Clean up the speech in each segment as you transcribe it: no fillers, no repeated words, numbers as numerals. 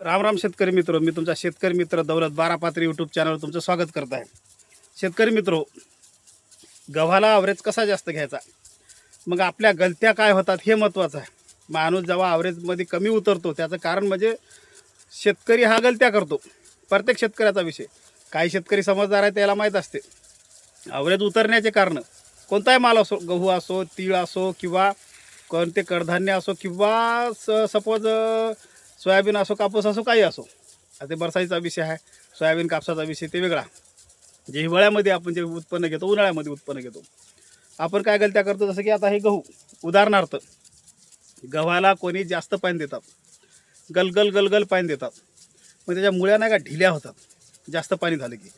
राम राम शेतकरी मित्र, मी तुमचा शेतकरी मित्र दौलत बारापात्री यूट्यूब चॅनलवर तुमचं स्वागत करत आहे. शेतकरी मित्रो, गव्हाला ॲव्हरेज कसा जास्त घ्यायचा, मग आपल्या गलत्या काय होतात हे महत्त्वाचं आहे. माणूस जेव्हा ॲव्हरेजमध्ये कमी उतरतो त्याचं कारण म्हणजे शेतकरी हा गलत्या करतो. प्रत्येक शेतकऱ्याचा विषय. काही शेतकरी समजदार आहे, त्याला माहीत असते ॲव्हरेज उतरण्याचे कारण. कोणताही माल असो, गहू असो, तीळ असो किंवा कोणते कडधान्य असो किंवा सपोज सोयाबीन असो, कापूस असो, काही असो. आता बरसाईचा विषय आहे, सोयाबीन कापसाचा विषय ते वेगळा. जे हिवाळ्यामध्ये आपण जे उत्पन्न घेतो, उन्हाळ्यामध्ये उत्पन्न घेतो, आपण काय गलत्या करतो. जसं की आता हे गहू उदाहरणार्थ, गव्हाला कोणी जास्त पाणी देतात, गलगल गलगल पाणी देतात, मग त्याच्या मुळ्या नाही का ढिल्या होतात. जास्त पाणी झालं की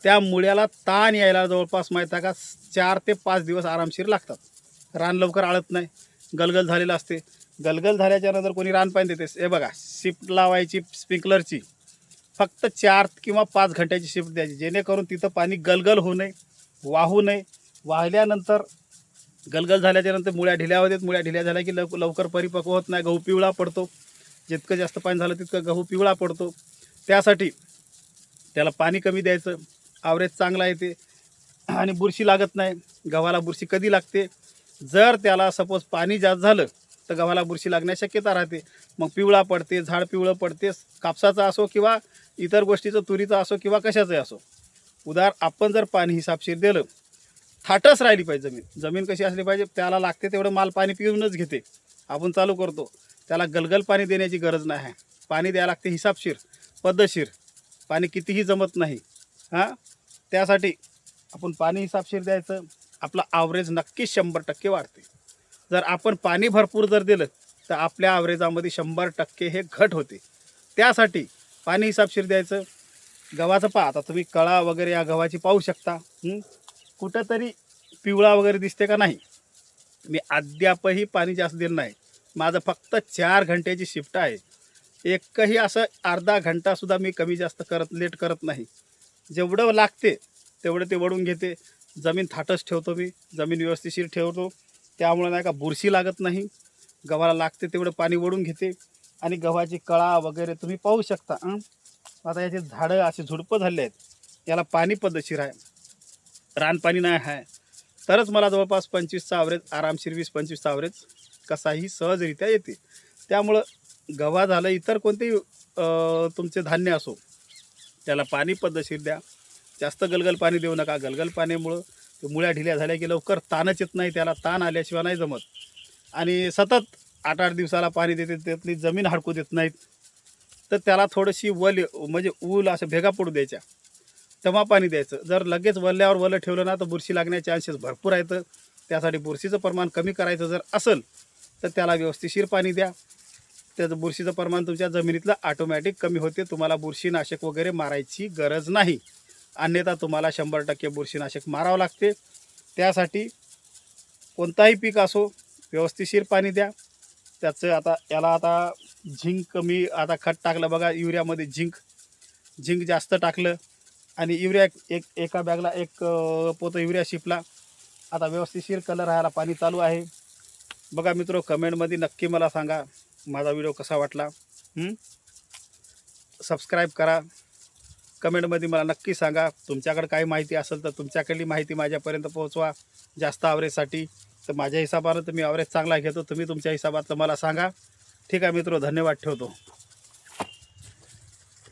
त्या मुळ्याला ताण यायला जवळपास माहीत आहे का 4 ते 5 दिवस आरामशीर लागतात. रान लवकर आळत नाही, गलगल झालेलं असते. गलगल झाल्याच्या नंतर कोणी रान पाणी देते. हे बघा, शिफ्ट लावायची स्प्रिंकलरची, फक्त 4 किंवा 5 घंट्याची शिफ्ट द्यायची, जेणेकरून तिथं पाणी गलगल होऊ नये, वाहू नये. वाहिल्यानंतर गलगल झाल्याच्या नंतर मुळ्या ढिल्या होतात. मुळ्या ढिल्या झाल्या की लवकर परिपक्व होत नाही, गहू पिवळा पडतो. जितकं जास्त पाणी झालं तितकं गहू पिवळा पडतो. त्यासाठी त्याला पाणी कमी द्यायचं, ॲव्हरेज चांगला येते आणि बुरशी लागत नाही. गव्हाला बुरशी कधी लागते, जर त्याला सपोज पाणी जास्त झालं तर गव्हाला बुरशी लागण्याची शक्यता राहते. मग पिवळा पडते, झाड पिवळं पडते. कापसाचा असो किंवा इतर गोष्टीचं, तुरीचा असो किंवा कशाचंही असो. आपण जर पाणी हिसाबशीर दिलं, थाटच राहिली पाहिजे जमीन. जमीन कशी असली पाहिजे, त्याला लागते तेवढं माल पाणी पिऊनच घेते. आपण चालू करतो, त्याला गलगल पाणी देण्याची गरज नाही आहे. पाणी द्यायला लागते हिसाबशीर, पद्धतशीर. पाणी कितीही जमत नाही. त्यासाठी आपण पाणी हिसाबशीर द्यायचं. आपला ॲव्हरेज नक्कीच 100% वाढते. जर आपण पाणी भरपूर जर दिलं तर आपल्या ॲव्हरेजामध्ये 100% हे घट होते. त्यासाठी पाणी हिसाबशीर द्यायचं. गव्हाचं पहा, आता तुम्ही कळा वगैरे या गव्हाची पाहू शकता. कुठंतरी पिवळा वगैरे दिसते का नाही. मी अद्यापही पाणी जास्त दिलं नाही. माझं फक्त 4 घंट्याची शिफ्ट आहे. एकही असं अर्धा घंटासुद्धा मी कमी जास्त लेट करत नाही. जेवढं लागते तेवढं ते वळून घेते. जमीन थाटच ठेवतो मी, जमीन व्यवस्थितशीर ठेवतो. त्यामुळे नाही का बुरशी लागत नाही. गव्हाला लागते तेवढं पाणी वळून घेते. आणि गव्हाची कळा वगैरे तुम्ही पाहू शकता. आता याचे झाडं असे झुडपं झाले आहेत, याला पाणी पद्धतशीर आहे, रानपाणी नाही आहे, तरच मला जवळपास 25चा ॲव्हरेज, आरामशीर 20-25चा ॲव्हरेज कसाही सहजरित्या येते. त्यामुळं गव्हा झालं, इतर कोणतेही तुमचे धान्य असो, त्याला पाणी पद्धतशीर द्या. जास्त गलगल पाणी देऊ नका. गलगल पाण्यामुळं ते मुळ्या ढिल्या झाल्या की लवकर ताणच येत नाही. त्याला ताण आल्याशिवाय नाही जमत. आणि सतत 8-8 दिवसाला पाणी देते, त्यातली जमीन हडकू देत नाहीत. तर त्याला थोडीशी म्हणजे ऊल असं भेगा पडू द्यायच्या, तेव्हा पाणी द्यायचं. जर लगेच वल्ल्यावर वलं ठेवलं ना तर बुरशी लागण्याचे चान्सेस भरपूर आहेत. त्यासाठी बुरशीचं प्रमाण कमी करायचं जर असेल तर त्याला व्यवस्थितशीर पाणी द्या. त्याचं बुरशीचं प्रमाण तुमच्या जमिनीतलं ऑटोमॅटिक कमी होते. तुम्हाला बुरशीनाशक वगैरे मारायची गरज नाही. अन्यथा तुम्हाला 100% बुरशीनाशक मारावं लागते. त्यासाठी कोणताही पीक असो, व्यवस्थितशीर पाणी द्या. त्याचं याला झिंक कमी, आता खत टाकलं बघा, युरियामध्ये झिंक जास्त टाकलं आणि युरिया एका बॅगला 1 पोतं युरिया शिपला. आता व्यवस्थितशीर कलर राहायला पाणी चालू आहे. बघा मित्रो, कमेंटमध्ये नक्की मला सांगा माझा व्हिडिओ कसा वाटला. सबस्क्राईब करा. कमेंटमध्ये मला नक्की सांगा. तुमच्याकडे काही माहिती असेल तर तुमच्याकडली माहिती माझ्यापर्यंत पोहोचवा जास्त ॲव्हरेजसाठी. तर माझ्या हिसाबानं तर मी ॲव्हरेज चांगला घेतो, तुम्ही तुमच्या हिसाबातलं मला सांगा. ठीक आहे मित्रो, धन्यवाद, ठेवतो.